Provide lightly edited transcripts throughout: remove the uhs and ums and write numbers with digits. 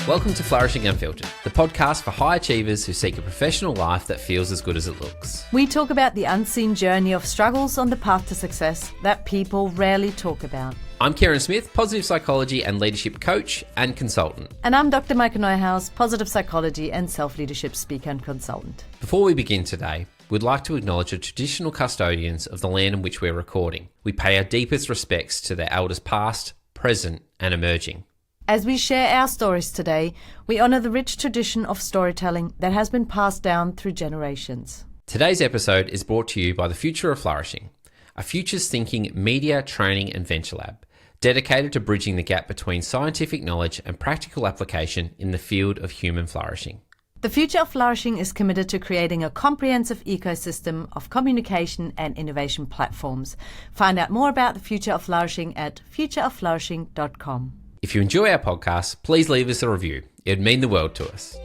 Welcome to Flourishing Unfiltered, the podcast for high achievers who seek a professional life that feels as good as it looks. We talk about the unseen journey of struggles on the path to success that people rarely talk about. I'm Kieran Smith, positive psychology and leadership coach and consultant. And I'm Dr. Michael Neuhaus, positive psychology and self-leadership speaker and consultant. Before we begin today, we'd like to acknowledge the traditional custodians of the land in which we're recording. We pay our deepest respects to their elders past, present and emerging. As we share our stories today, we honour the rich tradition of storytelling that has been passed down through generations. Today's episode is brought to you by the Future of Flourishing, a futures thinking media, training and venture lab dedicated to bridging the gap between scientific knowledge and practical application in the field of human flourishing. The Future of Flourishing is committed to creating a comprehensive ecosystem of communication and innovation platforms. Find out more about the Future of Flourishing at futureofflourishing.com. If you enjoy our podcast, please leave us a review. It would mean the world to us.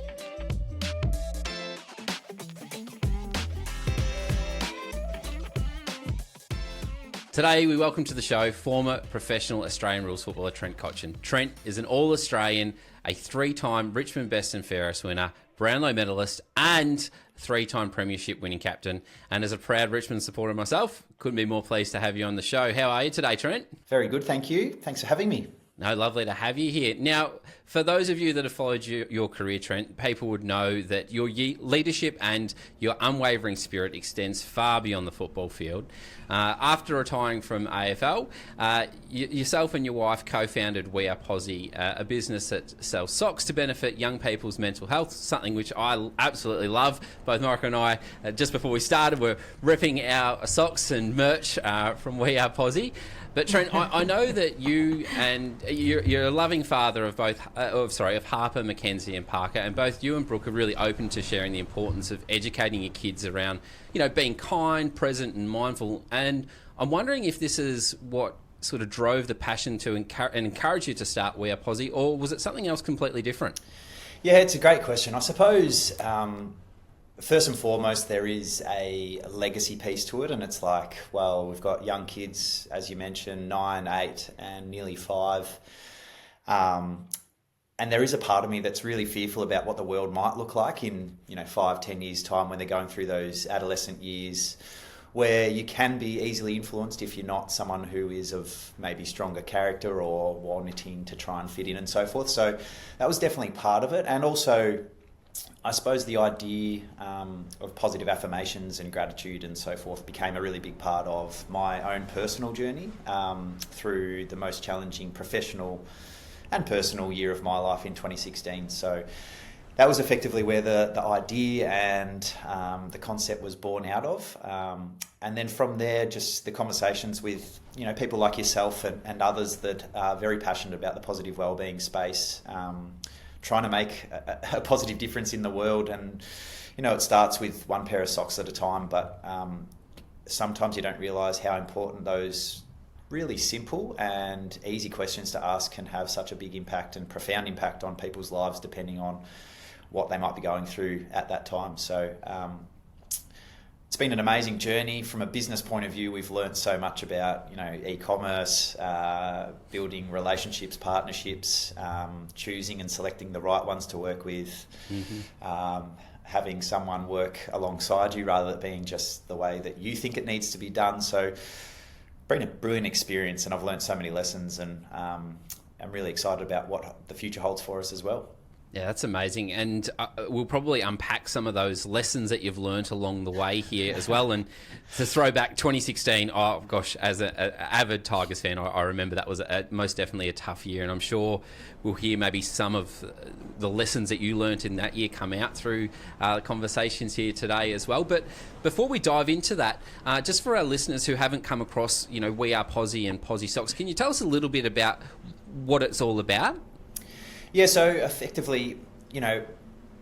Today, we welcome to the show former professional Australian rules footballer Trent Cotchin. Trent is an All-Australian, a three-time Richmond Best and Fairest winner, Brownlow medallist, and three-time premiership-winning captain. And as a proud Richmond supporter myself, couldn't be more pleased to have you on the show. How are you today, Trent? Very good, thank you. Thanks for having me. No, lovely to have you here. Now, for those of you that have followed your career, Trent, people would know that your leadership and your unwavering spirit extends far beyond the football field. After retiring from AFL, yourself and your wife co-founded We Are Posi, a business that sells socks to benefit young people's mental health, something which I absolutely love. Both Michael and I, just before we started, were ripping our socks and merch from We Are Posi. But Trent, I know that you and you're a loving father of both, of Harper, Mackenzie, and Parker, and both you and Brooke are really open to sharing the importance of educating your kids around, being kind, present, and mindful. And I'm wondering if this is what sort of drove the passion to encourage you to start We Are Posi, or was it something else completely different? Yeah, it's a great question. I suppose first and foremost, there is a legacy piece to it, and it's like, well, we've got young kids, as you mentioned, 9, 8, and nearly 5. And there is a part of me that's really fearful about what the world might look like in 5, 10 years' time when they're going through those adolescent years, where you can be easily influenced if you're not someone who is of maybe stronger character or wanting to try and fit in and so forth. So that was definitely part of it. And also, I suppose the idea of positive affirmations and gratitude and so forth became a really big part of my own personal journey through the most challenging professional and personal year of my life in 2016. So that was effectively where the idea and the concept was born out of. And then from there, just the conversations with people like yourself and others that are very passionate about the positive wellbeing space, trying to make a positive difference in the world. And it starts with one pair of socks at a time, but sometimes you don't realise how important those really simple and easy questions to ask can have such a big impact and profound impact on people's lives depending on what they might be going through at that time. So it's been an amazing journey. From a business point of view, we've learned so much about e-commerce, building relationships, partnerships, choosing and selecting the right ones to work with, having someone work alongside you rather than being just the way that you think it needs to be done. So been a brilliant experience, and I've learned so many lessons, and I'm really excited about what the future holds for us as well. Yeah, that's amazing. And we'll probably unpack some of those lessons that you've learnt along the way here as well. And to throw back 2016, oh gosh, as an avid Tigers fan, I remember that was most definitely a tough year. And I'm sure we'll hear maybe some of the lessons that you learnt in that year come out through conversations here today as well. But before we dive into that, just for our listeners who haven't come across, We Are Posi and Posi Socks, can you tell us a little bit about what it's all about? Yeah, so effectively, the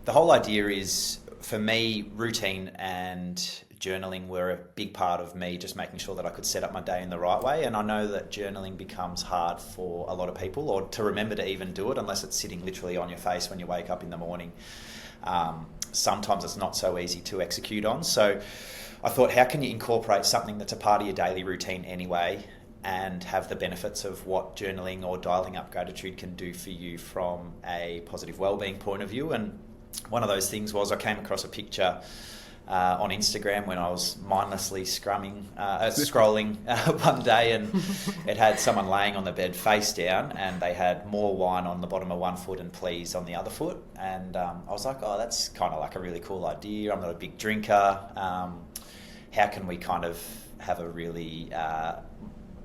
whole idea is, for me, routine and journaling were a big part of me just making sure that I could set up my day in the right way. And I know that journaling becomes hard for a lot of people, or to remember to even do it, unless it's sitting literally on your face when you wake up in the morning. Sometimes it's not so easy to execute on. So I thought, how can you incorporate something that's a part of your daily routine anyway and have the benefits of what journaling or dialing up gratitude can do for you from a positive wellbeing point of view. And one of those things was I came across a picture on Instagram when I was mindlessly scrolling one day, and it had someone laying on the bed face down, and they had more wine on the bottom of one foot and please on the other foot. And I was like, oh, that's kind of like a really cool idea. I'm not a big drinker. How can we kind of have a really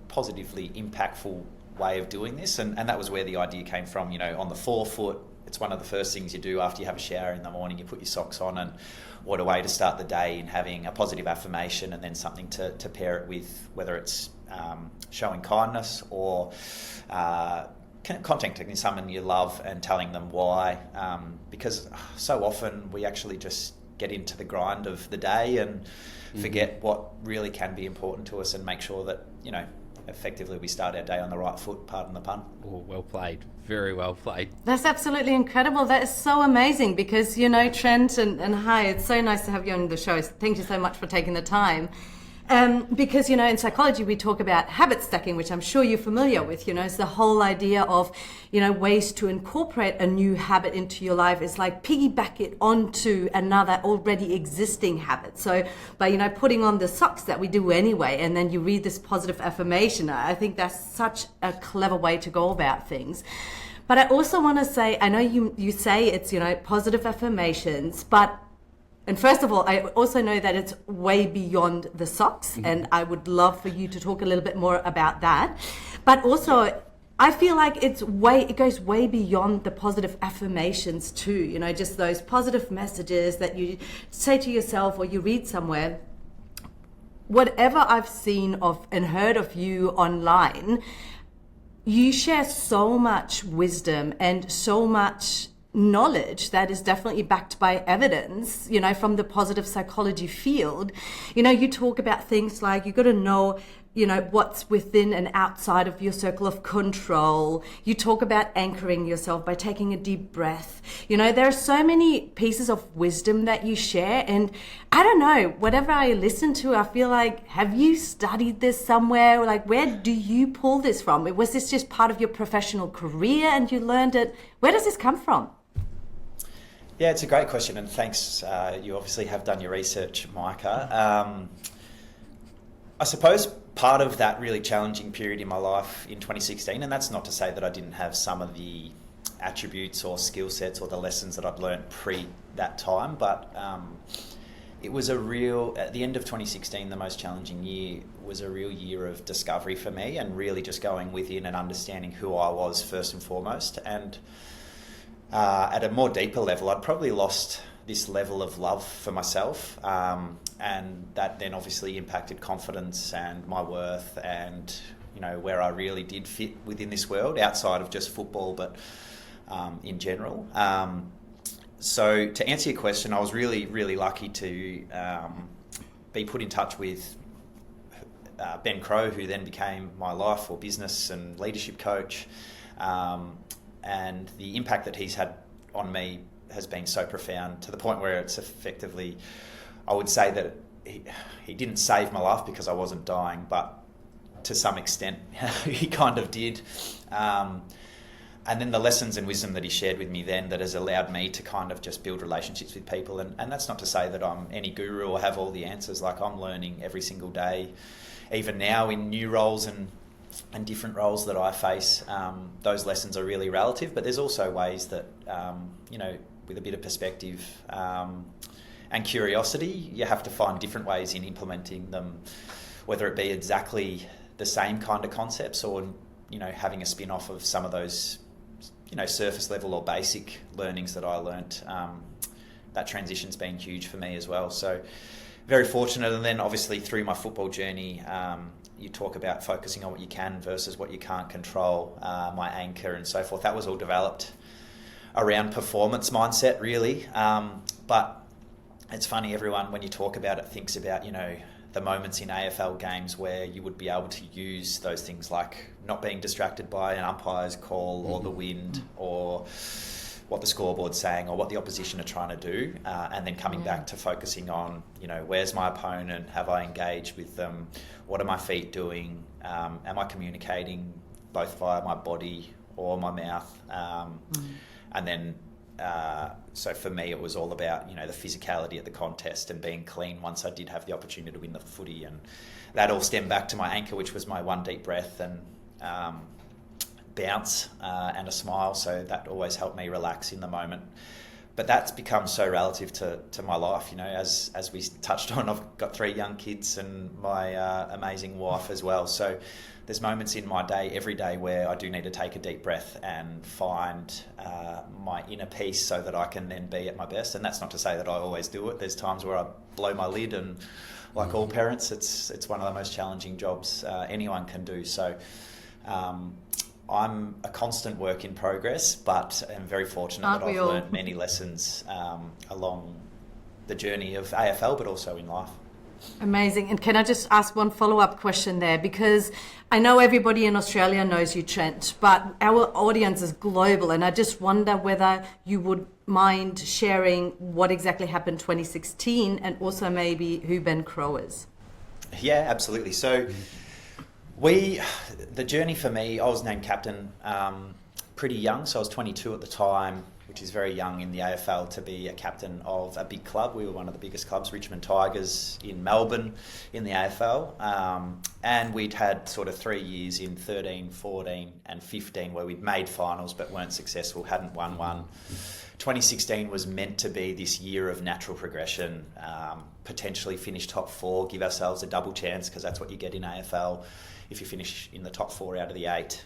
positively impactful way of doing this? And that was where the idea came from. You know, on the forefoot, it's one of the first things you do after you have a shower in the morning. You put your socks on, and what a way to start the day in having a positive affirmation and then something to pair it with, whether it's showing kindness or contacting someone you love and telling them why. Because so often we actually just get into the grind of the day and forget what really can be important to us, and make sure that, you know, effectively we start our day on the right foot, pardon the pun. Oh, well played. Very well played. That's absolutely incredible. That is so amazing because, you know, Trent and hi, it's so nice to have you on the show. Thank you so much for taking the time. Because, you know, in psychology, we talk about habit stacking, which I'm sure you're familiar with. You know, it's the whole idea of, you know, ways to incorporate a new habit into your life. It's like piggyback it onto another already existing habit. So by, you know, putting on the socks that we do anyway, and then you read this positive affirmation, I think that's such a clever way to go about things. But I also want to say, I know you say it's, you know, positive affirmations, and first of all, I also know that it's way beyond the socks, and I would love for you to talk a little bit more about that. But also, I feel like it goes way beyond the positive affirmations too. You know, just those positive messages that you say to yourself or you read somewhere. Whatever I've seen of and heard of you online, you share so much wisdom and so much knowledge that is definitely backed by evidence, you know, from the positive psychology field. You know, you talk about things like you got to know, you know, what's within and outside of your circle of control. You talk about anchoring yourself by taking a deep breath. You know, there are so many pieces of wisdom that you share, and I don't know, whatever I listen to, I feel like, have you studied this somewhere? Like, where do you pull this from? Was this just part of your professional career and you learned it? Where does this come from? Yeah, it's a great question, and thanks. You obviously have done your research, Micah. I suppose part of that really challenging period in my life in 2016, and that's not to say that I didn't have some of the attributes or skill sets or the lessons that I'd learned pre that time, but it was at the end of 2016, the most challenging year was a real year of discovery for me, and really just going within and understanding who I was first and foremost. And at a more deeper level, I'd probably lost this level of love for myself, and that then obviously impacted confidence and my worth, and, you know, where I really did fit within this world outside of just football, but in general. So to answer your question, I was really, really lucky to be put in touch with Ben Crowe, who then became my life or business and leadership coach. And the impact that he's had on me has been so profound, to the point where it's effectively, I would say that he didn't save my life because I wasn't dying, but to some extent he kind of did. And then the lessons and wisdom that he shared with me then, that has allowed me to kind of just build relationships with people. And that's not to say that I'm any guru or have all the answers. Like, I'm learning every single day, even now in new roles and different roles that I face. Those lessons are really relative, but there's also ways that, you know, with a bit of perspective and curiosity, you have to find different ways in implementing them, whether it be exactly the same kind of concepts or, you know, having a spin-off of some of those, you know, surface level or basic learnings that I learnt. That transition's been huge for me as well. So very fortunate. And then obviously through my football journey, you talk about focusing on what you can versus what you can't control, my anchor and so forth. That was all developed around performance mindset, really. But it's funny, everyone, when you talk about it, thinks about, you know, the moments in AFL games where you would be able to use those things, like not being distracted by an umpire's call or the wind, or what the scoreboard's saying or what the opposition are trying to do, and then coming back to focusing on, where's my opponent? Have I engaged with them? What are my feet doing? Am I communicating both via my body or my mouth? And then, so for me, it was all about, the physicality of the contest and being clean once I did have the opportunity to win the footy. And that all stemmed back to my anchor, which was my one deep breath and bounce and a smile. So that always helped me relax in the moment. But that's become so relative to my life, as we touched on. I've got 3 young kids and my amazing wife as well. So there's moments in my day, every day, where I do need to take a deep breath and find my inner peace so that I can then be at my best. And that's not to say that I always do it. There's times where I blow my lid, and like all parents, it's one of the most challenging jobs anyone can do. So I'm a constant work in progress, but I'm very fortunate that I've learned many lessons along the journey of AFL, but also in life. Amazing. And can I just ask one follow-up question there? Because I know everybody in Australia knows you, Trent, but our audience is global, and I just wonder whether you would mind sharing what exactly happened 2016 and also maybe who Ben Crowe is. Yeah, absolutely. So the journey for me, I was named captain pretty young, so I was 22 at the time, which is very young in the AFL to be a captain of a big club. We were one of the biggest clubs, Richmond Tigers in Melbourne in the AFL. And we'd had sort of 3 years in 13, 14 and 15 where we'd made finals but weren't successful, hadn't won one. 2016 was meant to be this year of natural progression, potentially finish top 4, give ourselves a double chance, because that's what you get in AFL if you finish in the top 4 out of the 8.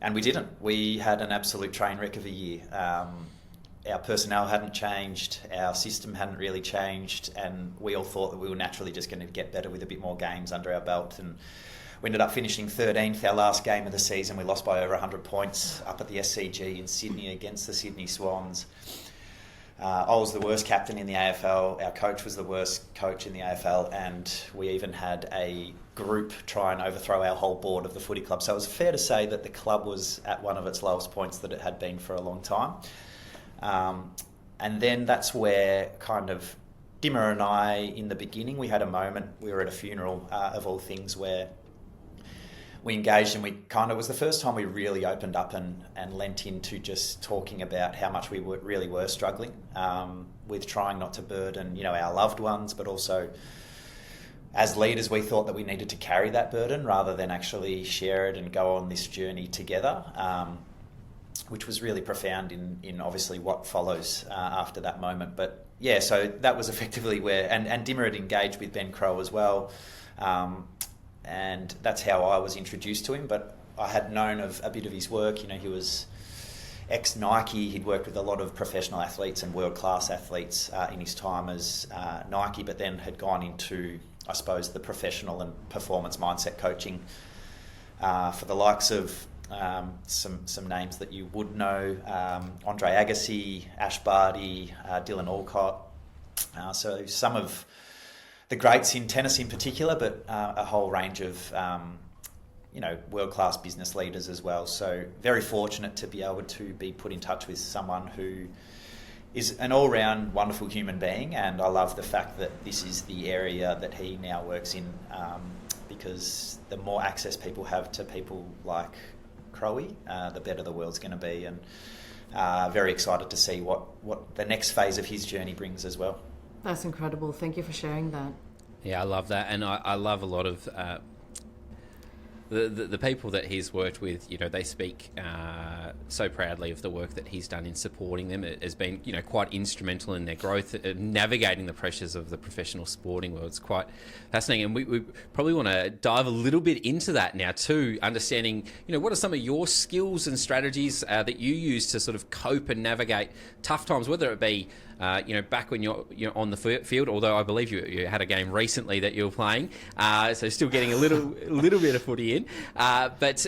And we didn't. We had an absolute train wreck of a year. Our personnel hadn't changed, our system hadn't really changed, and we all thought that we were naturally just going to get better with a bit more games under our belt. And we ended up finishing 13th, our last game of the season. We lost by over 100 points up at the SCG in Sydney against the Sydney Swans. I was the worst captain in the AFL, our coach was the worst coach in the AFL, and we even had a group try and overthrow our whole board of the footy club. So it was fair to say that the club was at one of its lowest points that it had been for a long time. And then that's where kind of Dimmer and I, in the beginning, we had a moment, we were at a funeral of all things, where we engaged, and it was the first time we really opened up and lent into just talking about how much we really were struggling with trying not to burden, our loved ones, but also as leaders, we thought that we needed to carry that burden rather than actually share it and go on this journey together, which was really profound in obviously what follows after that moment. But yeah, so that was effectively where, and Dimmer had engaged with Ben Crowe as well. And that's how I was introduced to him, but I had known of a bit of his work. He was ex-Nike. He'd worked with a lot of professional athletes and world-class athletes in his time as Nike, but then had gone into, I suppose, the professional and performance mindset coaching for the likes of some names that you would know, Andre Agassi, Ash Barty, Dylan Alcott. So some of the greats in tennis in particular, but a whole range of world-class business leaders as well. So very fortunate to be able to be put in touch with someone who is an all-round wonderful human being, and I love the fact that this is the area that he now works in, because the more access people have to people like Crowe, the better the world's going to be, and very excited to see what the next phase of his journey brings as well. That's incredible. Thank you for sharing that. Yeah, I love that, and I love a lot of the people that he's worked with. They speak so proudly of the work that he's done in supporting them. It has been, quite instrumental in their growth, navigating the pressures of the professional sporting world. It's quite fascinating, and we probably want to dive a little bit into that now too, understanding, what are some of your skills and strategies that you use to sort of cope and navigate tough times, whether it be back when you're on the field, although I believe you had a game recently that you were playing, so still getting a little bit of footy in. But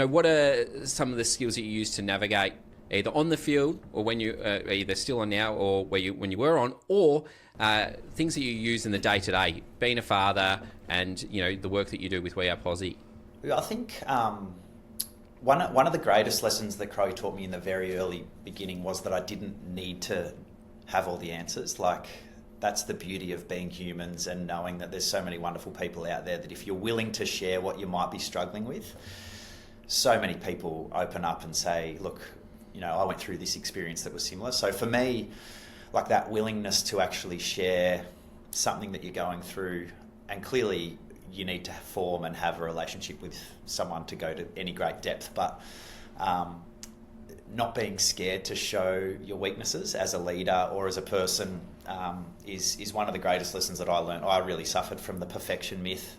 what are some of the skills that you use to navigate either on the field or when you either still on now or when you were on, or things that you use in the day-to-day, being a father and, the work that you do with We Are Posi? I think one of the greatest lessons that Crowe taught me in the very early beginning was that I didn't need to have all the answers. Like, that's the beauty of being humans and knowing that there's so many wonderful people out there that if you're willing to share what you might be struggling with, so many people open up and say, look, you know, I went through this experience that was similar. So for me, like, that willingness to actually share something that you're going through, and clearly you need to form and have a relationship with someone to go to any great depth, but not being scared to show your weaknesses as a leader or as a person is one of the greatest lessons that I learned. I really suffered from the perfection myth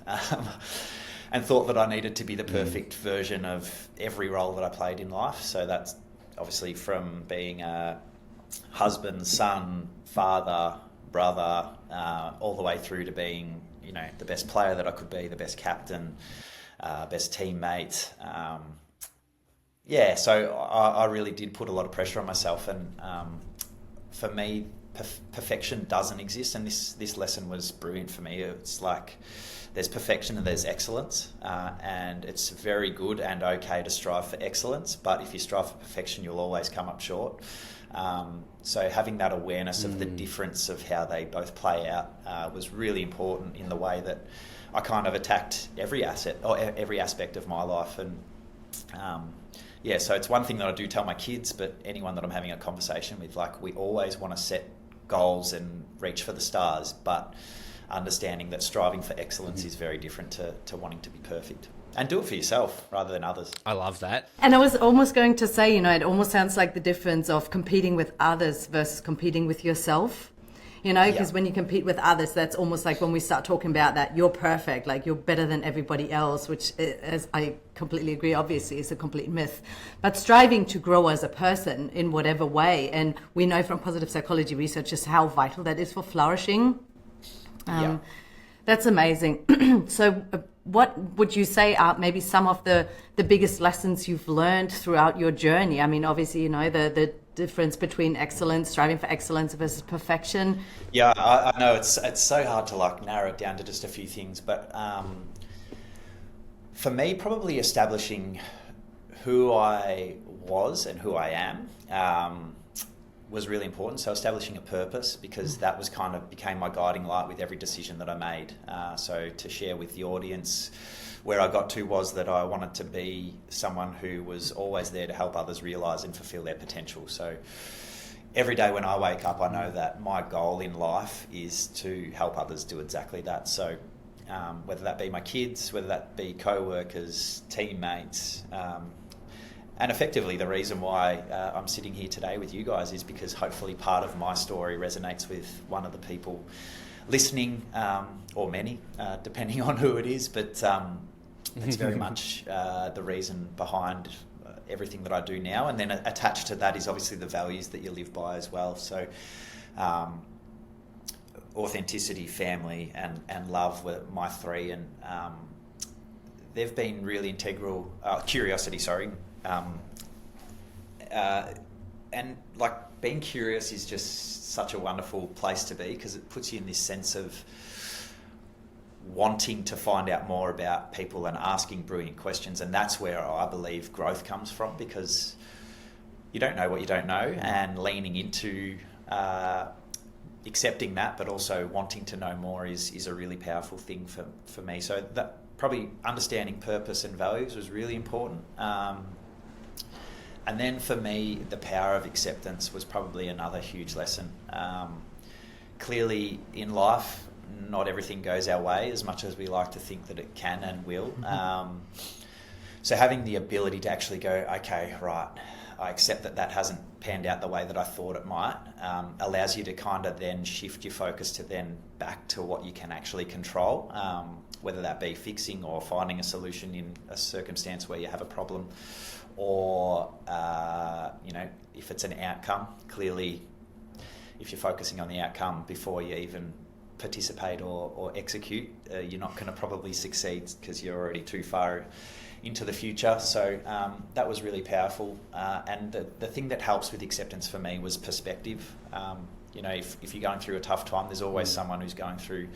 and thought that I needed to be the perfect version of every role that I played in life. So that's obviously from being a husband, son, father, brother, all the way through to being, you know, the best player that I could be, the best captain, best teammate. So I really did put a lot of pressure on myself, and for me, perfection doesn't exist, and this lesson was brilliant for me. It's like there's perfection and there's excellence, and it's very good and okay to strive for excellence, but if you strive for perfection, you'll always come up short. So having that awareness of the difference of how they both play out was really important in the way that I kind of attacked every aspect of my life. And so it's one thing that I do tell my kids, but anyone that I'm having a conversation with, like, we always want to set goals and reach for the stars, but understanding that striving for excellence is very different to wanting to be perfect. And do it for yourself rather than others. I love that. And I was almost going to say, you know, it almost sounds like the difference of competing with others versus competing with yourself. You know, because when you compete with others, that's almost like when we start talking about that, you're perfect, like you're better than everybody else, which, as I completely agree, obviously is a complete myth. But striving to grow as a person in whatever way, and we know from positive psychology research just how vital that is for flourishing. That's amazing. So what would you say are maybe some of the biggest lessons you've learned throughout your journey? I mean, obviously, you know, the difference between excellence, striving for excellence versus perfection. Yeah, I know it's so hard to like narrow it down to just a few things, but for me, probably establishing who I was and who I am was really important. So establishing a purpose, because that was kind of became my guiding light with every decision that I made. So to share with the audience, where I got to was that I wanted to be someone who was always there to help others realise and fulfil their potential. So every day when I wake up, I know that my goal in life is to help others do exactly that. So whether that be my kids, whether that be co-workers, teammates, and effectively the reason why I'm sitting here today with you guys is because hopefully part of my story resonates with one of the people listening, or many, depending on who it is, but it's very much the reason behind everything that I do now. And then attached to that is obviously the values that you live by as well. So authenticity, family, and love were my three, and they've been really integral. Curiosity, sorry. And like being curious is just such a wonderful place to be, because it puts you in this sense of wanting to find out more about people and asking brilliant questions. And that's where I believe growth comes from, because you don't know what you don't know, and leaning into accepting that, but also wanting to know more is a really powerful thing for me. So that probably understanding purpose and values was really important. And then for me, the power of acceptance was probably another huge lesson. Clearly in life, not everything goes our way as much as we like to think that it can and will. So having the ability to actually go, okay, right, I accept that hasn't panned out the way that I thought it might, allows you to kind of then shift your focus to then back to what you can actually control, whether that be fixing or finding a solution in a circumstance where you have a problem, or if it's an outcome. Clearly, if you're focusing on the outcome before you even participate or execute, you're not going to probably succeed, because you're already too far into the future. So that was really powerful. And the thing that helps with acceptance for me was perspective. If you're going through a tough time, there's always someone who's going through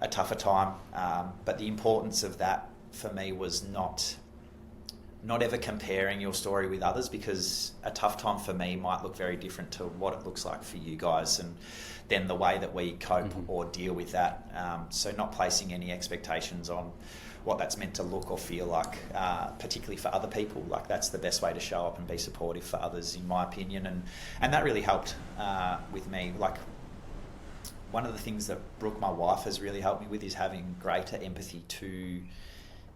a tougher time. But the importance of that for me was not not ever comparing your story with others, because a tough time for me might look very different to what it looks like for you guys, and then the way that we cope or deal with that. So not placing any expectations on what that's meant to look or feel like, particularly for other people. Like, that's the best way to show up and be supportive for others, in my opinion. And that really helped with me. Like, one of the things that Brooke, my wife, has really helped me with is having greater empathy to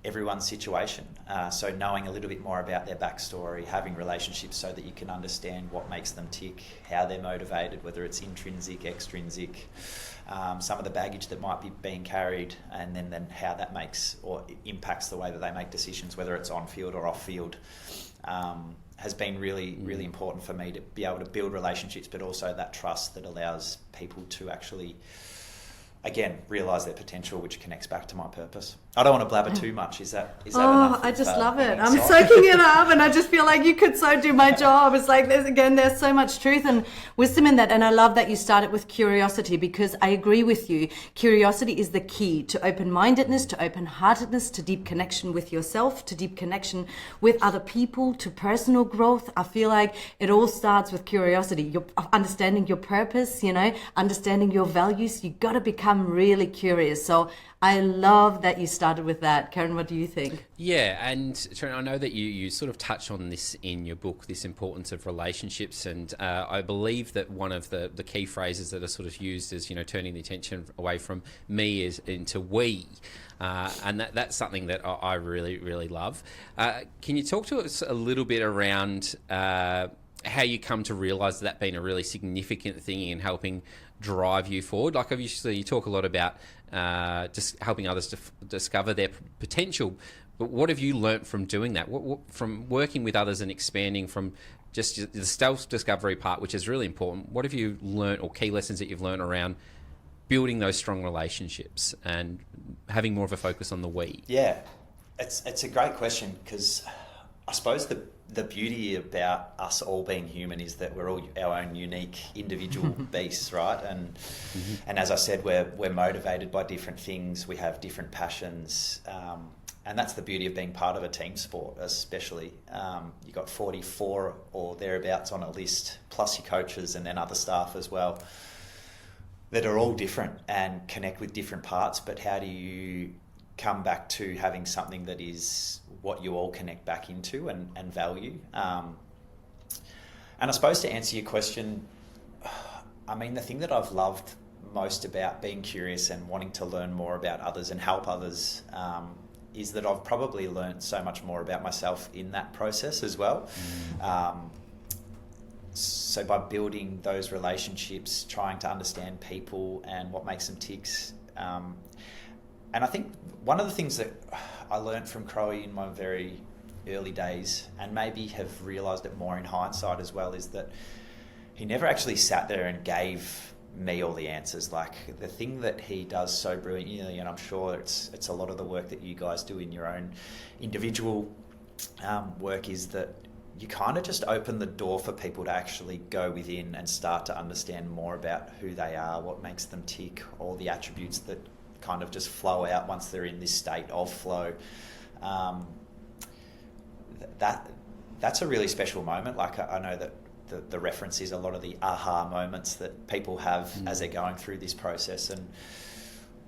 everyone's situation. So knowing a little bit more about their backstory, having relationships so that you can understand what makes them tick, how they're motivated, whether it's intrinsic, extrinsic, some of the baggage that might be being carried, and then how that makes or impacts the way that they make decisions, whether it's on field or off field, has been really important for me to be able to build relationships, but also that trust that allows people to actually, again, realise their potential, which connects back to my purpose. I don't want to blabber too much. Is that enough? I just love it. I'm soaking it up, and I just feel like you could so do my job. It's like, there's so much truth and wisdom in that. And I love that you started with curiosity, because I agree with you. Curiosity is the key to open-mindedness, to open-heartedness, to deep connection with yourself, to deep connection with other people, to personal growth. I feel like it all starts with curiosity. You're understanding your purpose, understanding your values. You got to become really curious. So I love that you started with that. Karen, what do you think? Yeah, and Trent, I know that you sort of touch on this in your book, this importance of relationships, and I believe that one of the key phrases that are sort of used is, turning the attention away from me into we, and that's something that I really, really love. Can you talk to us a little bit around how you come to realise that being a really significant thing in helping drive you forward? Like, obviously you talk a lot about just helping others to discover their potential, but what have you learnt from doing that? What from working with others and expanding from just the self-discovery part, which is really important? What have you learnt, or key lessons that you've learnt around building those strong relationships and having more of a focus on the we? Yeah, it's a great question, because I suppose the beauty about us all being human is that we're all our own unique individual beasts, right? And as I said, we're motivated by different things. We have different passions, and that's the beauty of being part of a team sport, especially. You got 44 or thereabouts on a list, plus your coaches and then other staff as well, that are all different and connect with different parts. But how do you come back to having something that is what you all connect back into and value? And I suppose to answer your question, I mean, the thing that I've loved most about being curious and wanting to learn more about others and help others is that I've probably learned so much more about myself in that process as well. So by building those relationships, trying to understand people and what makes them ticks, and I think one of the things that I learned from Crowe in my very early days, and maybe have realised it more in hindsight as well, is that he never actually sat there and gave me all the answers. Like, the thing that he does so brilliantly, and I'm sure it's a lot of the work that you guys do in your own individual work, is that you kind of just open the door for people to actually go within and start to understand more about who they are, what makes them tick, all the attributes that kind of just flow out once they're in this state of flow. That's a really special moment. Like, I know that the reference is a lot of the aha moments that people have as they're going through this process. And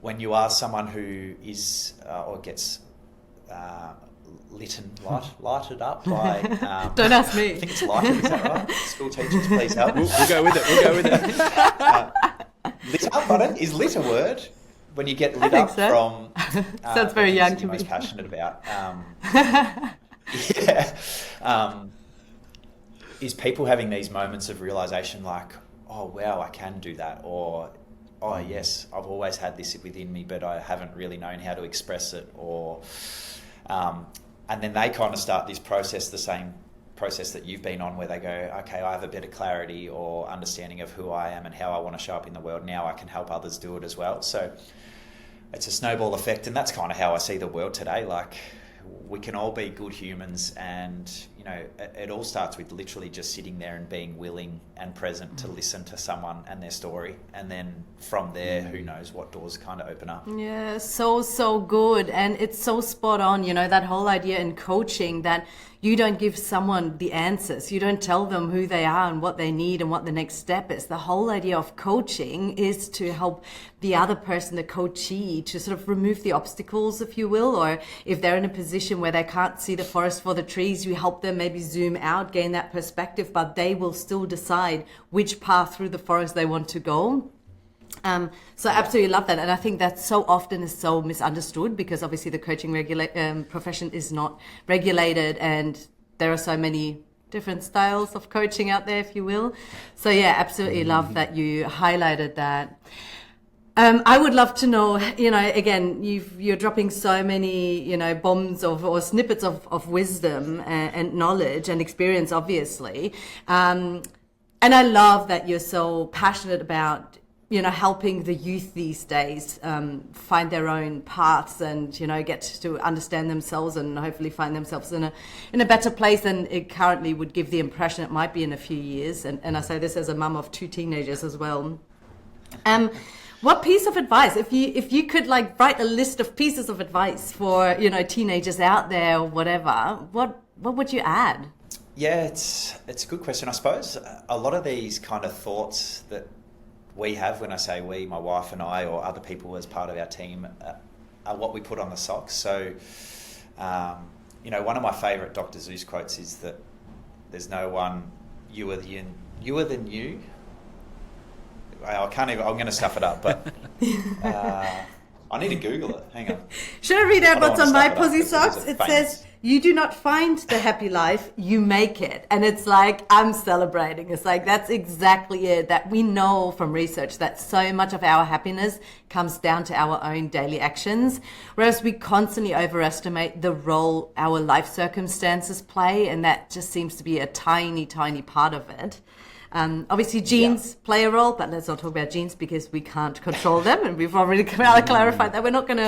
when you are someone who is or gets lighted up by... Don't ask me. I think it's lighted, is that right? School teachers, please help. We'll go with it. Lit up, button. Is lit a word? When you get lit up so. From sounds very young to me. Most passionate about, is people having these moments of realization, like, oh wow, I can do that, or oh yes, I've always had this within me, but I haven't really known how to express it, or and then they kind of start this process, the same process that you've been on, where they go, okay, I have a better clarity or understanding of who I am and how I want to show up in the world. Now I can help others do it as well. So it's a snowball effect, and that's kind of how I see the world today. Like, we can all be good humans, and it all starts with literally just sitting there and being willing and present to listen to someone and their story, and then from there, who knows what doors kind of open up. Yeah, so good. And it's so spot on, that whole idea in coaching that you don't give someone the answers. You don't tell them who they are and what they need and what the next step is. The whole idea of coaching is to help the other person, the coachee, to sort of remove the obstacles, if you will, or if they're in a position where they can't see the forest for the trees, you help them maybe zoom out, gain that perspective, but they will still decide which path through the forest they want to go. So I absolutely love that. And I think that so often is so misunderstood, because obviously the coaching profession is not regulated, and there are so many different styles of coaching out there, if you will. So yeah, absolutely love that you highlighted that. I would love to know, again, you're dropping so many, bombs or snippets of wisdom and knowledge and experience, obviously. And I love that you're so passionate about, helping the youth these days find their own paths and, get to understand themselves and hopefully find themselves in a better place than it currently would give the impression it might be in a few years. And I say this as a mum of 2 teenagers as well. What piece of advice, if you could write a list of pieces of advice for, teenagers out there or whatever, what would you add? Yeah, it's a good question. I suppose a lot of these kind of thoughts that we have, when I say we, my wife and I, or other people as part of our team, are what we put on the socks. So, one of my favourite Dr. Seuss quotes is that there's no one newer than you. I can't even, I'm going to stuff it up, but I need to Google it. Hang on. Should I read out what's on my Posi socks? It says, you do not find the happy life, you make it. And it's I'm celebrating. It's that's exactly it. That we know from research that so much of our happiness comes down to our own daily actions, whereas we constantly overestimate the role our life circumstances play, and that just seems to be a tiny, tiny part of it. Obviously genes play a role, but let's not talk about genes because we can't control them, and we've already clarified that. We're not going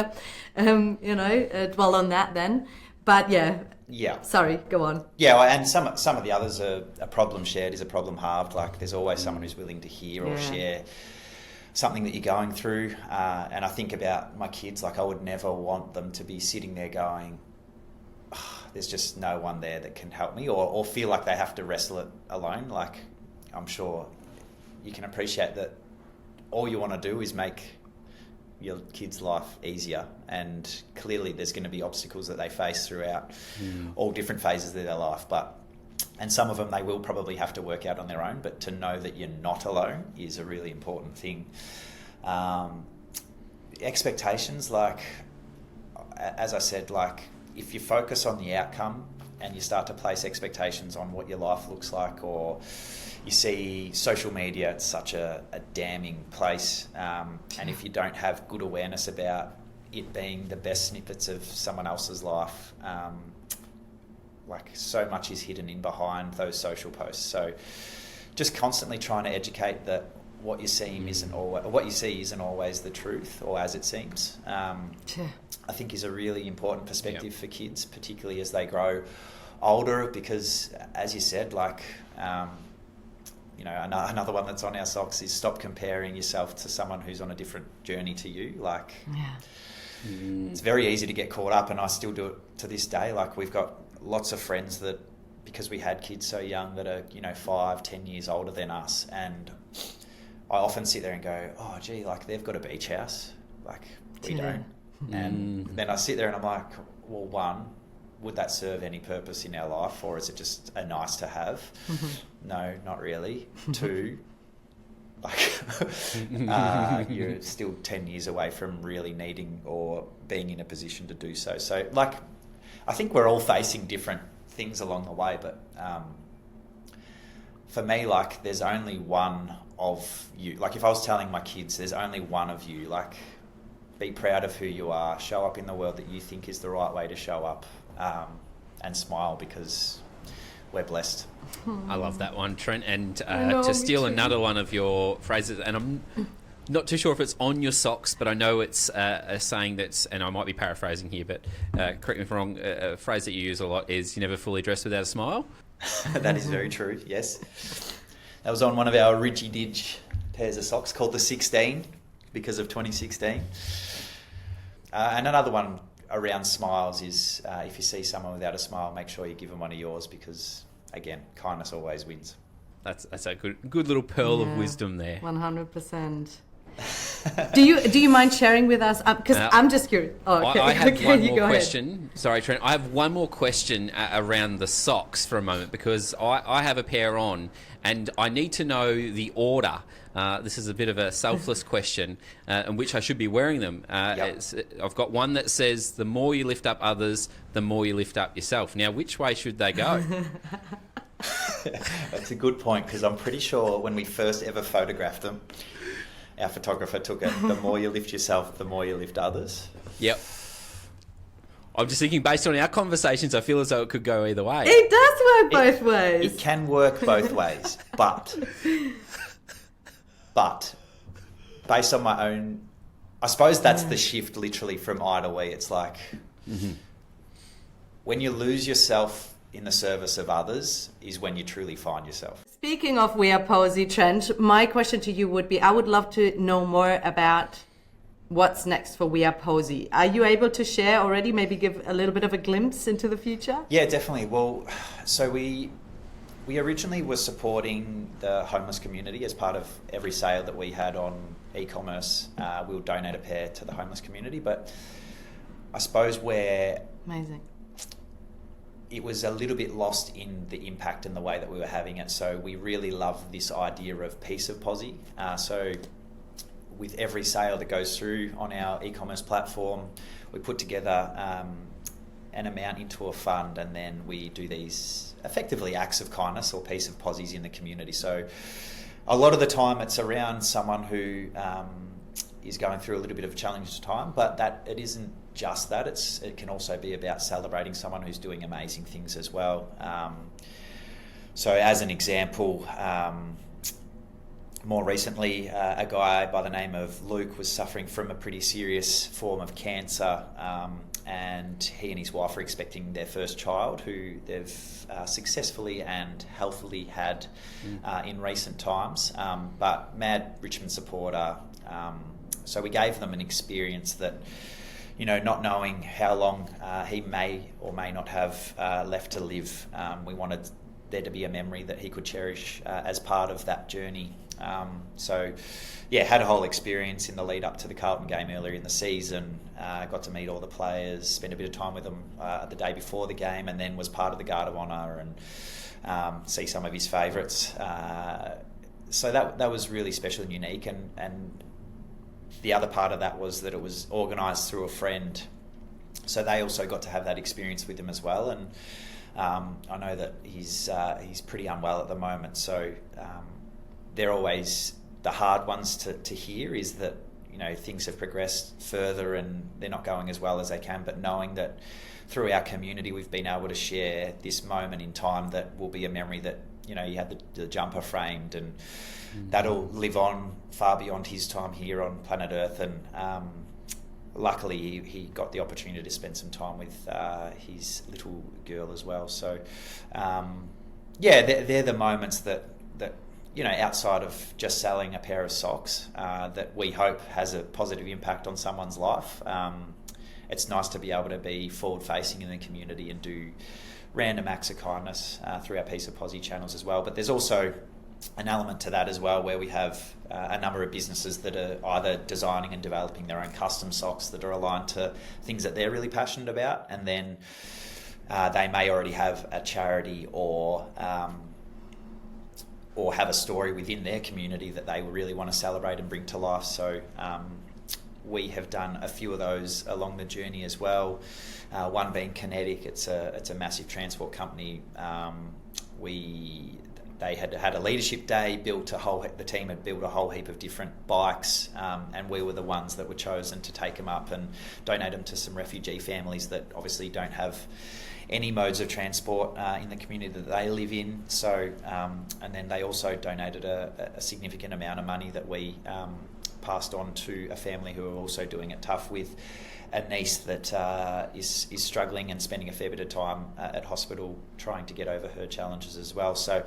to, dwell on that then. But yeah. Sorry, go on. Yeah, and some of the others are a problem shared is a problem halved. There's always someone who's willing to hear or share something that you're going through. And I think about my kids, I would never want them to be sitting there going, there's just no one there that can help me, or feel like they have to wrestle it alone. I'm sure you can appreciate that all you want to do is make your kid's life easier, and clearly there's going to be obstacles that they face throughout all different phases of their life, and some of them they will probably have to work out on their own, but to know that you're not alone is a really important thing. Expectations, as I said, if you focus on the outcome and you start to place expectations on what your life looks like, or you see social media, it's such a damning place. And if you don't have good awareness about it being the best snippets of someone else's life, so much is hidden in behind those social posts. So just constantly trying to educate that what you see isn't always the truth, or as it seems. I think is a really important perspective for kids, particularly as they grow older, because as you said, another one that's on our socks is stop comparing yourself to someone who's on a different journey to you. It's very easy to get caught up, and I still do it to this day. We've got lots of friends that, because we had kids so young, that are 5-10 years older than us, and I often sit there and go, oh gee, they've got a beach house, we don't. And then I sit there and I'm like, well, one, would that serve any purpose in our life, or is it just a nice to have? No, not really. 2, you're still 10 years away from really needing or being in a position to do so. So I think we're all facing different things along the way, but for me, there's only one of you. If I was telling my kids, there's only one of you, be proud of who you are, show up in the world that you think is the right way to show up, and smile, because we're blessed. I love that one, Trent. And to steal another one of your phrases, and I'm not too sure if it's on your socks, but I know it's a saying that's, and I might be paraphrasing here, but correct me if I'm wrong, a phrase that you use a lot is, you never fully dress without a smile. That is very true, yes. That was on one of our Ridgy Didge pairs of socks called the 16, because of 2016. And another one around smiles is if you see someone without a smile, make sure you give them one of yours, because again, kindness always wins. That's a good little pearl of wisdom there. 100%. Do you mind sharing with us? Because I'm just curious. Oh, okay. I have one more go question. Ahead. Sorry, Trent. I have one more question around the socks for a moment, because I have a pair on and I need to know the order. This is a bit of a selfless question, in which I should be wearing them. I've got one that says, the more you lift up others, the more you lift up yourself. Now, which way should they go? That's a good point, because I'm pretty sure when we first ever photographed them, our photographer took it, the more you lift yourself, the more you lift others. Yep. I'm just thinking, based on our conversations, I feel as though it could go either way. It does work both ways. It can work both ways, but based on my own, I suppose that's the shift literally from I to we. It's like when you lose yourself in the service of others is when you truly find yourself. Speaking of We Are Posi, Trent, my question to you would be, I would love to know more about what's next for We Are Posi. Are you able to share already, maybe give a little bit of a glimpse into the future? Yeah, definitely. Well, so we originally were supporting the homeless community as part of every sale that we had on e-commerce. We'll donate a pair to the homeless community, but I suppose Amazing. It was a little bit lost in the impact and the way that we were having it. So we really love this idea of piece of posi. So with every sale that goes through on our e-commerce platform, we put together an amount into a fund, and then we do these effectively acts of kindness or piece of posis in the community. So a lot of the time it's around someone who is going through a little bit of a challenging time, but that it isn't just that. It can also be about celebrating someone who's doing amazing things as well. So as an example, more recently, a guy by the name of Luke was suffering from a pretty serious form of cancer, and he and his wife are expecting their first child, who they've successfully and healthily had in recent times, but mad Richmond supporter. So we gave them an experience that, not knowing how long he may or may not have left to live, we wanted there to be a memory that he could cherish as part of that journey. Had a whole experience in the lead up to the Carlton game earlier in the season. Got to meet all the players, spend a bit of time with them the day before the game, and then was part of the Guard of Honour and see some of his favourites. So that was really special and unique, and the other part of that was that it was organised through a friend, so they also got to have that experience with him as well. And I know that he's pretty unwell at the moment, so they're always the hard ones to hear, is that things have progressed further and they're not going as well as they can, but knowing that through our community we've been able to share this moment in time that will be a memory that you had the jumper framed, and that'll live on far beyond his time here on planet Earth. And luckily he got the opportunity to spend some time with his little girl as well. So they're the moments that outside of just selling a pair of socks, that we hope has a positive impact on someone's life. It's nice to be able to be forward facing in the community and do random acts of kindness through our Piece of Posi channels as well. But there's also an element to that as well, where we have a number of businesses that are either designing and developing their own custom socks that are aligned to things that they're really passionate about, and then they may already have a charity or have a story within their community that they really want to celebrate and bring to life. So we have done a few of those along the journey as well. One being Kinetic. It's a massive transport company. They had a leadership day, the team had built a whole heap of different bikes, and we were the ones that were chosen to take them up and donate them to some refugee families that obviously don't have any modes of transport in the community that they live in. So, and then they also donated a significant amount of money that we passed on to a family who are also doing it tough with a niece that is struggling and spending a fair bit of time at hospital trying to get over her challenges as well. So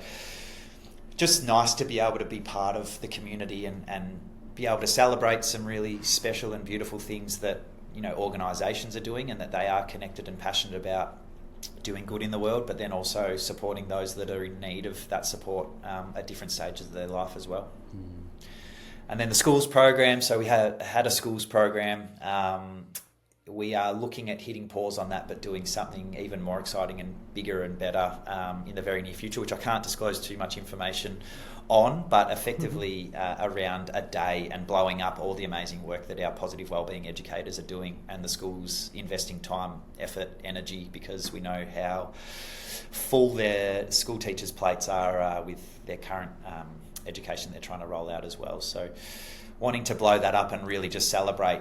just nice to be able to be part of the community and be able to celebrate some really special and beautiful things that organisations are doing, and that they are connected and passionate about doing good in the world, but then also supporting those that are in need of that support at different stages of their life as well. And then the schools program, so we had a schools program. We are looking at hitting pause on that, but doing something even more exciting and bigger and better in the very near future, which I can't disclose too much information on, but effectively around a day and blowing up all the amazing work that our positive wellbeing educators are doing, and the schools investing time, effort, energy, because we know how full their school teachers' plates are with their current education they're trying to roll out as well. So wanting to blow that up and really just celebrate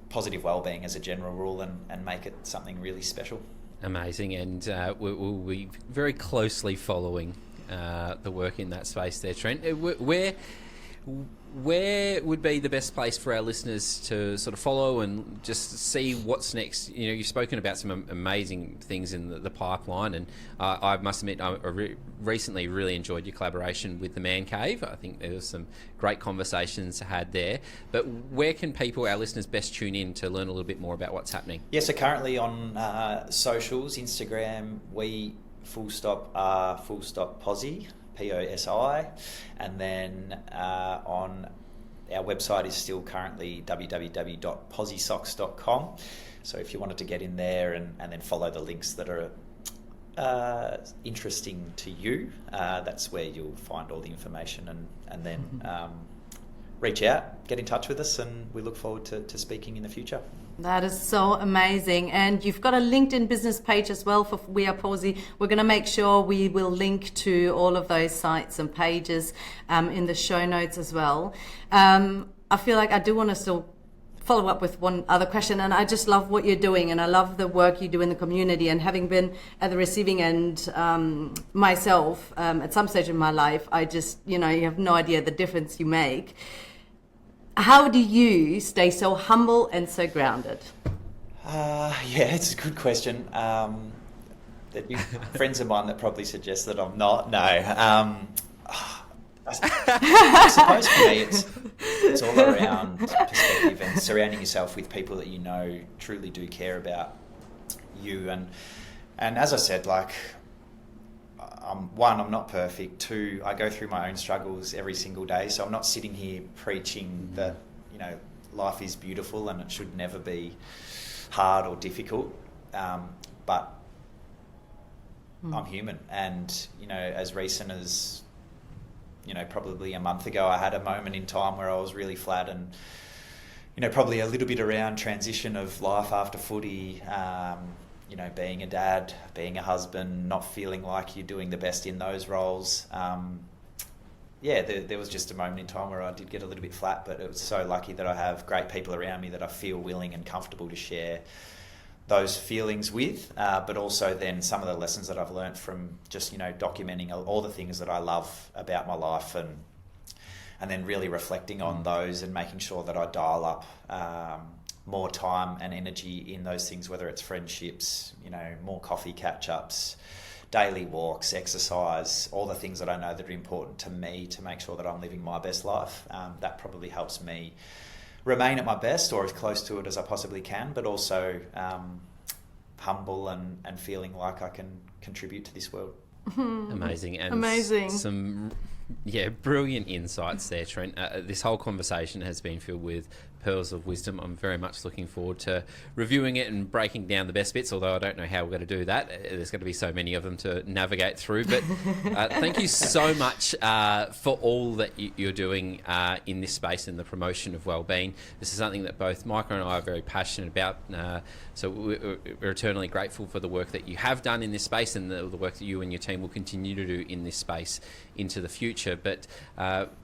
positive wellbeing as a general rule and make it something really special. Amazing, and we'll be very closely following the work in that space there, Trent. Where would be the best place for our listeners to sort of follow and just see what's next? You've spoken about some amazing things in the pipeline, and I must admit I recently really enjoyed your collaboration with the Man Cave. I think there was some great conversations had there. But where can people, our listeners, best tune in to learn a little bit more about what's happening? Yeah, so currently on socials, Instagram, we _Posi, POSI, and then on our website is still currently www.posisocks.com. So if you wanted to get in there and then follow the links that are interesting to you, that's where you'll find all the information, and then reach out, get in touch with us, and we look forward to speaking in the future. That is so amazing. And you've got a LinkedIn business page as well for We Are Posi. We're going to make sure we will link to all of those sites and pages in the show notes as well. I feel like I do want to still follow up with one other question, and I just love what you're doing, and I love the work you do in the community, and having been at the receiving end myself at some stage in my life, I just, you have no idea the difference you make. How do you stay so humble and so grounded? Yeah, it's a good question. Friends of mine that probably suggest that I'm not. No. I suppose for me it's all around perspective and surrounding yourself with people that you know truly do care about you. And as I said, I'm not perfect. 2, I go through my own struggles every single day. So I'm not sitting here preaching that, life is beautiful and it should never be hard or difficult. But I'm human. And, as recent as, probably a month ago, I had a moment in time where I was really flat and, probably a little bit around transition of life after footy, being a dad, being a husband, not feeling like you're doing the best in those roles. There was just a moment in time where I did get a little bit flat, but it was so lucky that I have great people around me that I feel willing and comfortable to share those feelings with, but also then some of the lessons that I've learned from just, documenting all the things that I love about my life, and then really reflecting on those and making sure that I dial up more time and energy in those things, whether it's friendships, more coffee catch-ups, daily walks, exercise, all the things that I know that are important to me to make sure that I'm living my best life. That probably helps me remain at my best, or as close to it as I possibly can, but also humble and feeling like I can contribute to this world. Amazing. And some brilliant insights there, Trent. This whole conversation has been filled with pearls of wisdom. I'm very much looking forward to reviewing it and breaking down the best bits, although I don't know how we're going to do that. There's going to be so many of them to navigate through. But thank you so much for all that you're doing in this space, in the promotion of wellbeing. This is something that both Micah and I are very passionate about. So we're eternally grateful for the work that you have done in this space, and the work that you and your team will continue to do in this space into the future. But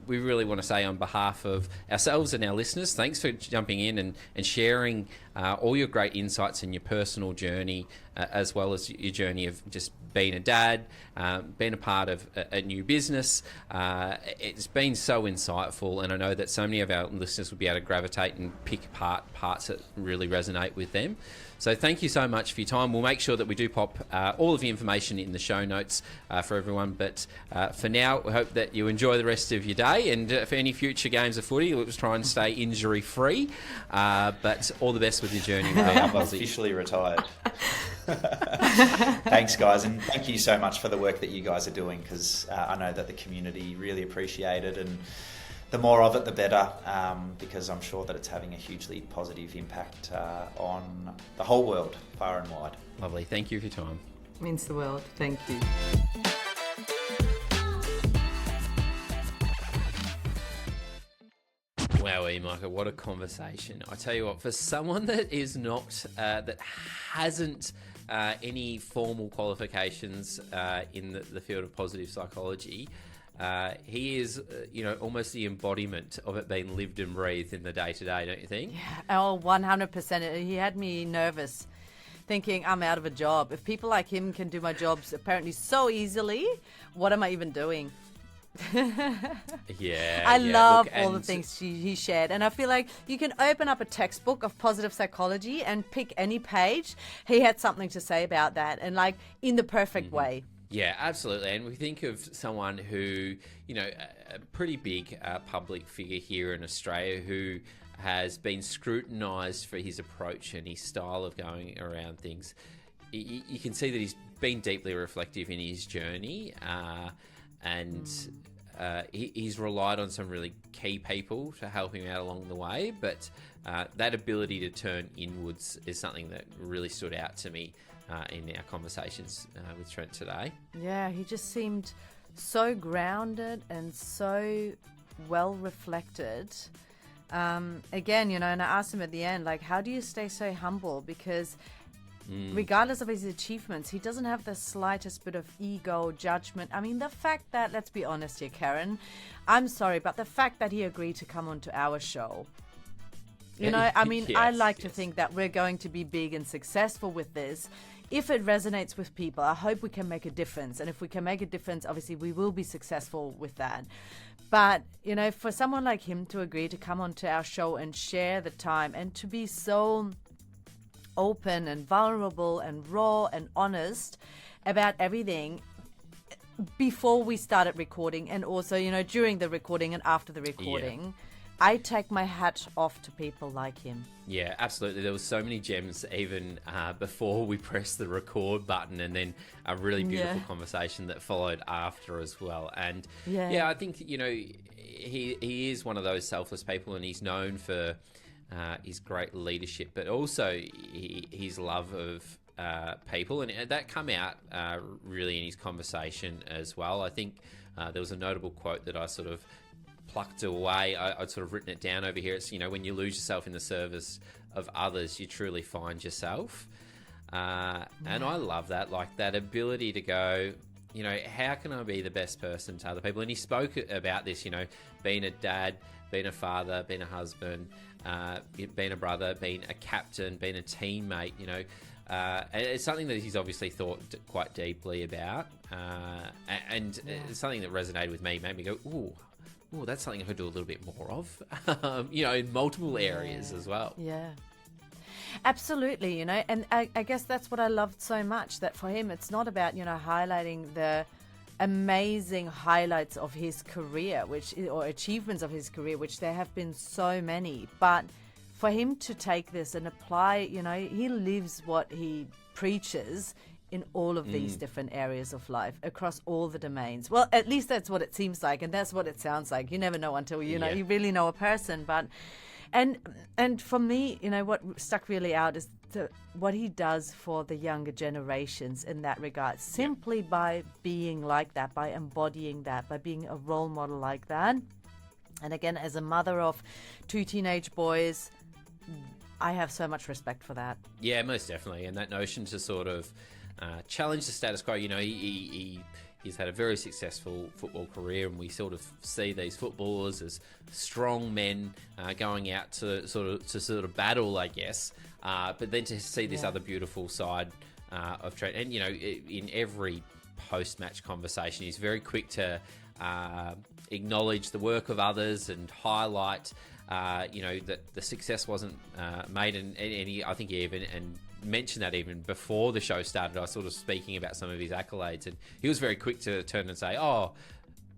we really want to say, on behalf of ourselves and our listeners, thanks for jumping in and sharing all your great insights and your personal journey, as well as your journey of just being a dad, being a part of a new business. It's been so insightful, and I know that so many of our listeners would be able to gravitate and pick apart parts that really resonate with them. So thank you so much for your time. We'll make sure that we do pop all of the information in the show notes for everyone. But for now, we hope that you enjoy the rest of your day. And for any future games of footy, let's try and stay injury-free. But all the best success with your journey with We Are I'm Posi. officially retired. Thanks, guys, and thank you so much for the work that you guys are doing, because I know that the community really appreciate it, and the more of it, the better, because I'm sure that it's having a hugely positive impact on the whole world, far and wide. Lovely. Thank you for your time. Means the world. Thank you. Wow, Michael, what a conversation. I tell you what, for someone that is not, that hasn't any formal qualifications in the field of positive psychology, he is, almost the embodiment of it being lived and breathed in the day-to-day, don't you think? Yeah, oh, 100%. He had me nervous, thinking I'm out of a job. If people like him can do my jobs apparently so easily, what am I even doing? I love look, all the things he shared, and I feel like you can open up a textbook of positive psychology and pick any page. He had something to say about that, and like in the perfect way. Yeah, absolutely. And we think of someone who, a pretty big public figure here in Australia who has been scrutinised for his approach and his style of going around things. You can see that he's been deeply reflective in his journey, and he's relied on some really key people to help him out along the way. But that ability to turn inwards is something that really stood out to me in our conversations with Trent today. Yeah, he just seemed so grounded and so well reflected. Again, and I asked him at the end, like, how do you stay so humble? Because regardless of his achievements, he doesn't have the slightest bit of ego, judgment. I mean, the fact that, let's be honest here, Karen, I'm sorry, but the fact that he agreed to come onto our show, I like to think that we're going to be big and successful with this. If it resonates with people, I hope we can make a difference. And if we can make a difference, obviously we will be successful with that. But, for someone like him to agree to come onto our show and share the time and to be so open and vulnerable and raw and honest about everything before we started recording, and also, during the recording and after the recording. Yeah. I take my hat off to people like him. Yeah, absolutely. There was so many gems even before we pressed the record button, and then a really beautiful conversation that followed after as well. And I think, he is one of those selfless people, and he's known for his great leadership, but also his love of people, and that come out really in his conversation as well. I think there was a notable quote that I sort of plucked away. I'd sort of written it down over here. It's, when you lose yourself in the service of others, you truly find yourself. And I love that, like that ability to go, how can I be the best person to other people? And he spoke about this, being a dad, being a father, being a husband, being a brother, being a captain, being a teammate, it's something that he's obviously thought quite deeply about. And it's something that resonated with me, made me go, ooh, that's something I could do a little bit more of, in multiple areas as well. Yeah, absolutely. And I guess that's what I loved so much, that for him, it's not about, highlighting the amazing highlights of his career, or achievements of his career, which there have been so many, but for him to take this and apply, he lives what he preaches in all of these different areas of life, across all the domains. Well, at least that's what it seems like, and that's what it sounds like. You never know until you really know a person. But and for me, what stuck really out is what he does for the younger generations in that regard, simply by being like that, by embodying that, by being a role model like that. And again, as a mother of 2 teenage boys, I have so much respect for that. Yeah, most definitely. And that notion to sort of challenge the status quo. He's had a very successful football career, and we sort of see these footballers as strong men going out to sort of battle, I guess. But then to see this other beautiful side of Trent, and in every post-match conversation, he's very quick to acknowledge the work of others and highlight, that the success wasn't made, and I think he even mentioned that even before the show started. I was sort of speaking about some of his accolades, and he was very quick to turn and say,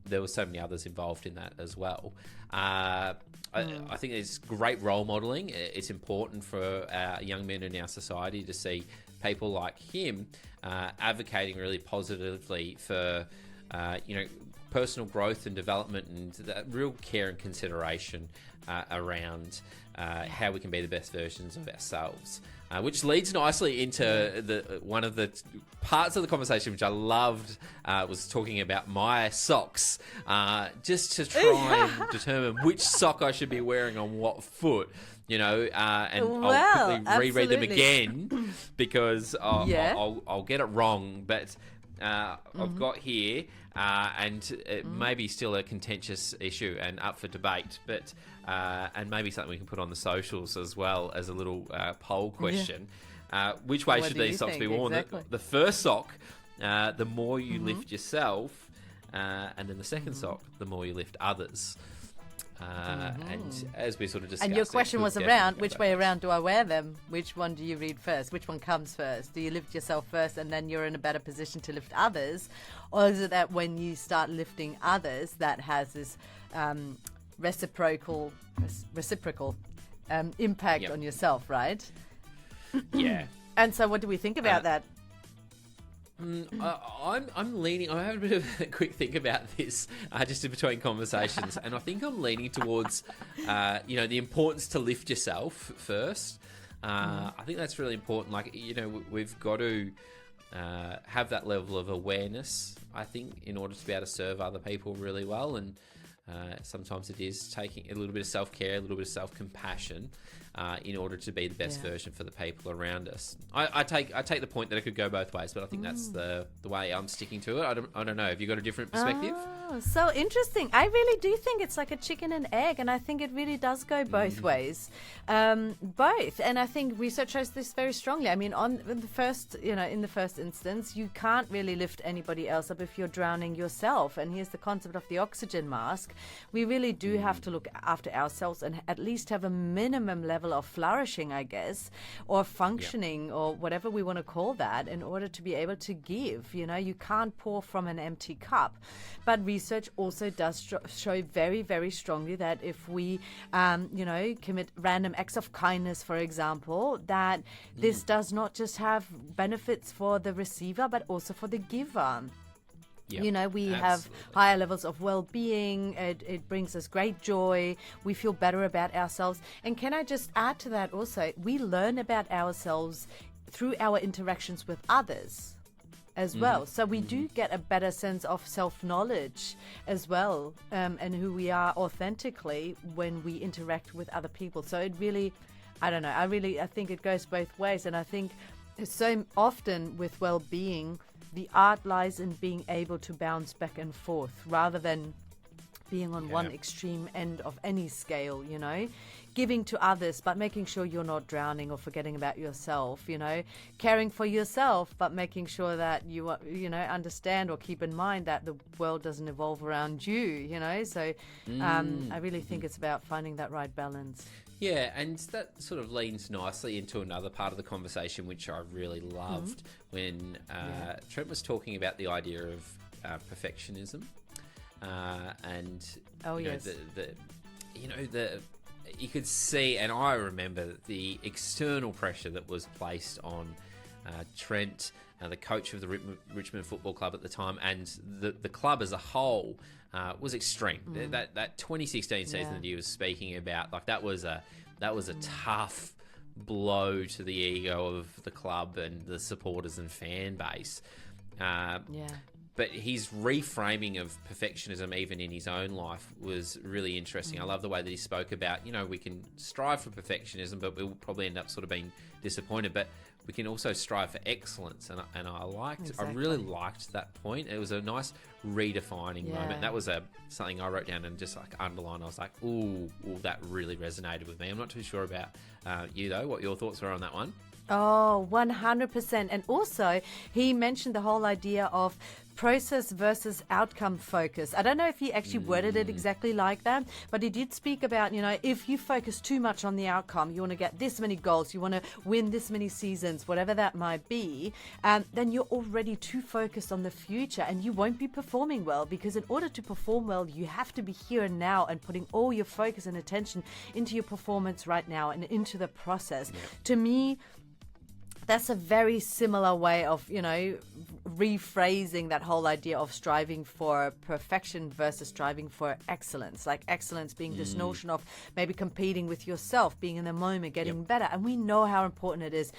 there were so many others involved in that as well. I think it's great role modelling. It's important for our young men in our society to see people like him advocating really positively for, personal growth and development, and that real care and consideration around how we can be the best versions of ourselves. Which leads nicely into one of the parts of the conversation which I loved, was talking about my socks, just to try and determine which sock I should be wearing on what foot. And I'll quickly reread them again because I'll get it wrong. But I've got here, and it may be still a contentious issue and up for debate, but and maybe something we can put on the socials as well as a little poll question. Which way should these socks be worn? Exactly. The first sock, the more you lift yourself, and then the second sock, the more you lift others. And as we sort of discussed, and your question was around which way around do I wear them? Which one do you read first? Which one comes first? Do you lift yourself first and then you're in a better position to lift others? Or is it that when you start lifting others, that has this reciprocal impact on yourself, right? Yeah. And so what do we think about that? I'm leaning. I have a bit of a quick think about this just in between conversations, and I think I'm leaning towards, the importance to lift yourself first. I think that's really important. Like, we've got to have that level of awareness, I think, in order to be able to serve other people really well. And sometimes it is taking a little bit of self-care, a little bit of self-compassion, in order to be the best version for the people around us. I take the point that it could go both ways, but I think that's the way I'm sticking to it. I don't know. Have you got a different perspective? Oh, so interesting. I really do think it's like a chicken and egg, and I think it really does go both ways. Both. And I think research shows this very strongly. I mean, in the first instance, you can't really lift anybody else up if you're drowning yourself. And here's the concept of the oxygen mask. We really do have to look after ourselves and at least have a minimum level of flourishing, I guess, or functioning, or whatever we want to call that, in order to be able to give. You can't pour from an empty cup. But research also does show very, very strongly that if we, commit random acts of kindness, for example, that this does not just have benefits for the receiver, but also for the giver. Yep, We have higher levels of well-being. It brings us great joy. We feel better about ourselves. And can I just add to that also, we learn about ourselves through our interactions with others as well. So we do get a better sense of self-knowledge as well, and who we are authentically when we interact with other people. So it really, I think it goes both ways. And I think so often with well-being, the art lies in being able to bounce back and forth rather than being on one extreme end of any scale, giving to others, but making sure you're not drowning or forgetting about yourself, caring for yourself, but making sure that you understand or keep in mind that the world doesn't evolve around you, So I really think it's about finding that right balance. Yeah, and that sort of leans nicely into another part of the conversation, which I really loved when Trent was talking about the idea of perfectionism, and you could see, and I remember the external pressure that was placed on Trent, the coach of the Richmond Football Club at the time, and the club as a whole. Was extreme. That 2016 season that he was speaking about, like that was a tough blow to the ego of the club and the supporters and fan base. But his reframing of perfectionism, even in his own life, was really interesting. I love the way that he spoke about, we can strive for perfectionism, but we'll probably end up sort of being disappointed. But we can also strive for excellence, and I really liked that point. It was a nice redefining moment. That was something I wrote down and just like underlined. I was like, ooh, that really resonated with me. I'm not too sure about you though. What your thoughts were on that one? Oh, 100%. And also, he mentioned the whole idea of process versus outcome focus. I don't know if he actually worded it exactly like that, but he did speak about, if you focus too much on the outcome, you want to get this many goals, you want to win this many seasons, whatever that might be, then you're already too focused on the future and you won't be performing well, because in order to perform well, you have to be here and now and putting all your focus and attention into your performance right now and into the process. Yeah. To me, that's a very similar way of, rephrasing that whole idea of striving for perfection versus striving for excellence. Like excellence being this notion of maybe competing with yourself, being in the moment, getting better. And we know how important it is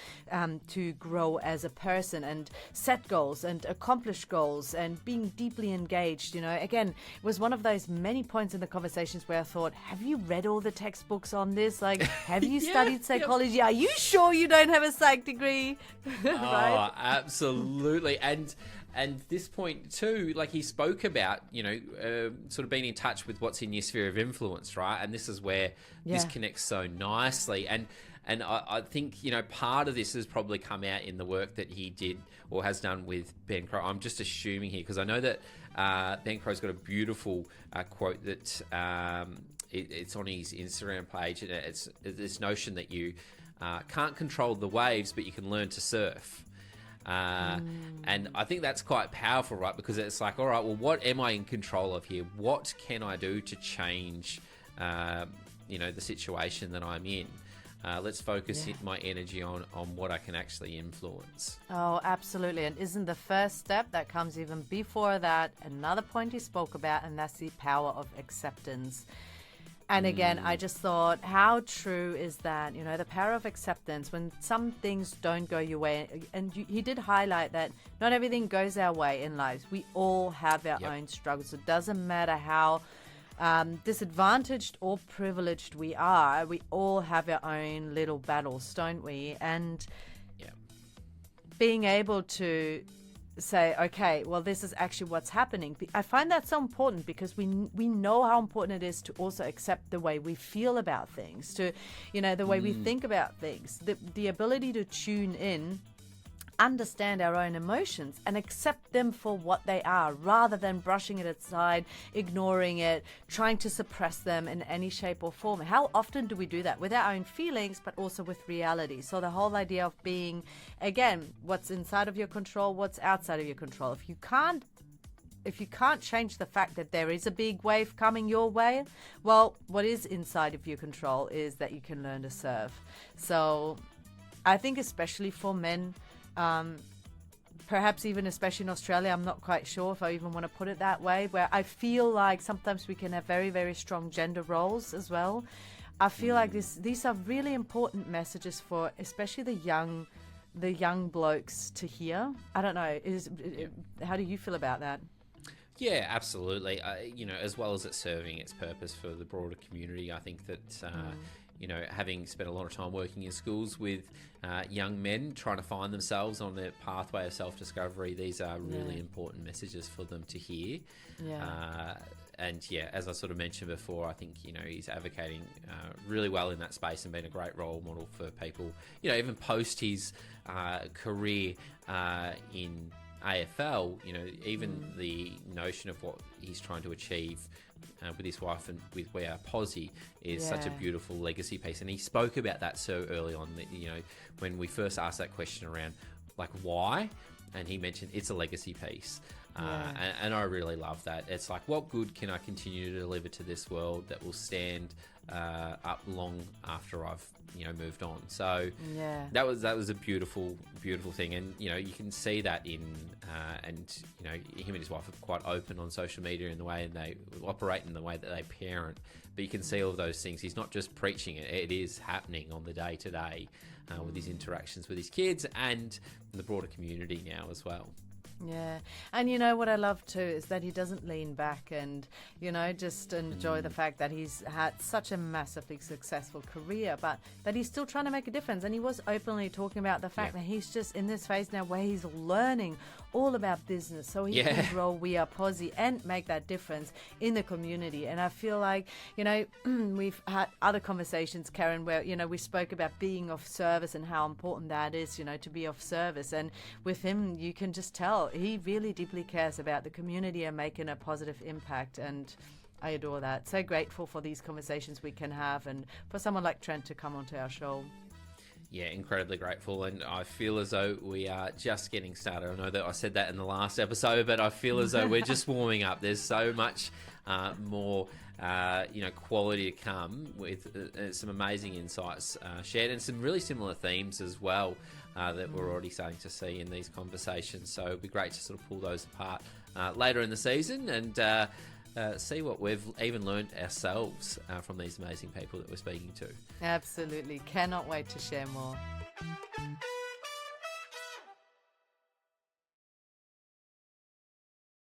to grow as a person and set goals and accomplish goals and being deeply engaged. Again, it was one of those many points in the conversations where I thought, have you read all the textbooks on this? Like, have you studied psychology? Are you sure you don't have a psych degree? Right? Oh, absolutely. And this point too, like he spoke about, sort of being in touch with what's in your sphere of influence, right? And this is where this connects so nicely. And I think, part of this has probably come out in the work that he did or has done with Ben Crowe. I'm just assuming here, because I know that Ben Crowe's got a beautiful quote that it's on his Instagram page. And it's this notion that you can't control the waves, but you can learn to surf. And I think that's quite powerful, right? Because it's like, all right, well, what am I in control of here? What can I do to change, the situation that I'm in? Let's focus my energy on what I can actually influence. Oh, absolutely. And isn't the first step that comes even before that another point he spoke about, and that's the power of acceptance. And again, I just thought, how true is that? The power of acceptance when some things don't go your way. And he did highlight that not everything goes our way in life. We all have our own struggles. It doesn't matter how disadvantaged or privileged we are. We all have our own little battles, don't we? And being able to say, okay, well, this is actually what's happening. I find that so important because we know how important it is to also accept the way we feel about things, to, the way we think about things, the ability to tune in, understand our own emotions and accept them for what they are, rather than brushing it aside, ignoring it, trying to suppress them in any shape or form. How often do we do that with our own feelings, but also with reality? So the whole idea of being, again, what's inside of your control, what's outside of your control. If you can't change the fact that there is a big wave coming your way, well, what is inside of your control is that you can learn to surf. So I think especially for men, perhaps even especially in Australia, I'm not quite sure if I even want to put it that way, where I feel like sometimes we can have very, very strong gender roles as well. I feel like these are really important messages for especially the young blokes to hear. I don't know. How do you feel about that? Yeah, absolutely. As well as it's serving its purpose for the broader community, I think that having spent a lot of time working in schools with young men trying to find themselves on their pathway of self-discovery, these are really important messages for them to hear. As I sort of mentioned before, I think, he's advocating really well in that space and been a great role model for people, even post his career in AFL, even the notion of what he's trying to achieve with his wife and with We Are Posi is such a beautiful legacy piece. And he spoke about that so early on that, when we first asked that question around, like, why? And he mentioned it's a legacy piece. And I really love that. It's like, what good can I continue to deliver to this world that will stand up long after I've moved on? So that was a beautiful thing, and you can see that in him and his wife are quite open on social media in the way they operate, in the way that they parent. But you can see all of those things. He's not just preaching it; it is happening on the day to day with his interactions with his kids and the broader community now as well. Yeah. And you know what I love too is that he doesn't lean back and, just enjoy the fact that he's had such a massively successful career, but that he's still trying to make a difference. And he was openly talking about the fact that he's just in this phase now where he's learning all about business so he can grow We Are Posi and make that difference in the community. And I feel like, we've had other conversations, Karen, where, we spoke about being of service and how important that is, to be of service. And with him, you can just tell he really deeply cares about the community and making a positive impact. And I adore that. So grateful for these conversations we can have and for someone like Trent to come onto our show. Yeah, incredibly grateful, and I feel as though we are just getting started. I know that I said that in the last episode, but I feel as though we're just warming up. There's so much more, quality to come with some amazing insights shared and some really similar themes as well that we're already starting to see in these conversations. So it'd be great to sort of pull those apart later in the season and see what we've even learned ourselves from these amazing people that we're speaking to. Absolutely. Cannot wait to share more.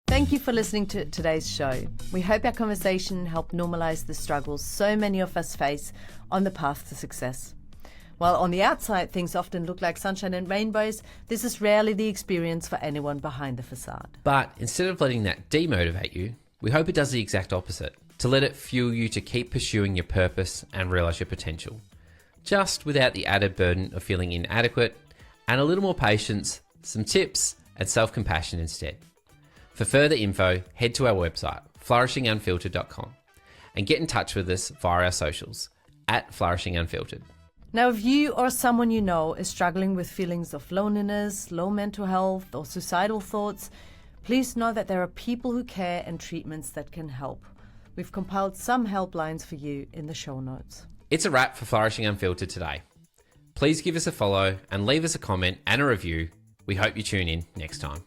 Thank you for listening to today's show. We hope our conversation helped normalize the struggles so many of us face on the path to success. While on the outside things often look like sunshine and rainbows, this is rarely the experience for anyone behind the facade. But instead of letting that demotivate you, we hope it does the exact opposite, to let it fuel you to keep pursuing your purpose and realise your potential. Just without the added burden of feeling inadequate and a little more patience, some tips and self-compassion instead. For further info, head to our website, flourishingunfiltered.com, and get in touch with us via our socials, @flourishingunfiltered. Now, if you or someone you know is struggling with feelings of loneliness, low mental health, or suicidal thoughts, please know that there are people who care and treatments that can help. We've compiled some helplines for you in the show notes. It's a wrap for Flourishing Unfiltered today. Please give us a follow and leave us a comment and a review. We hope you tune in next time.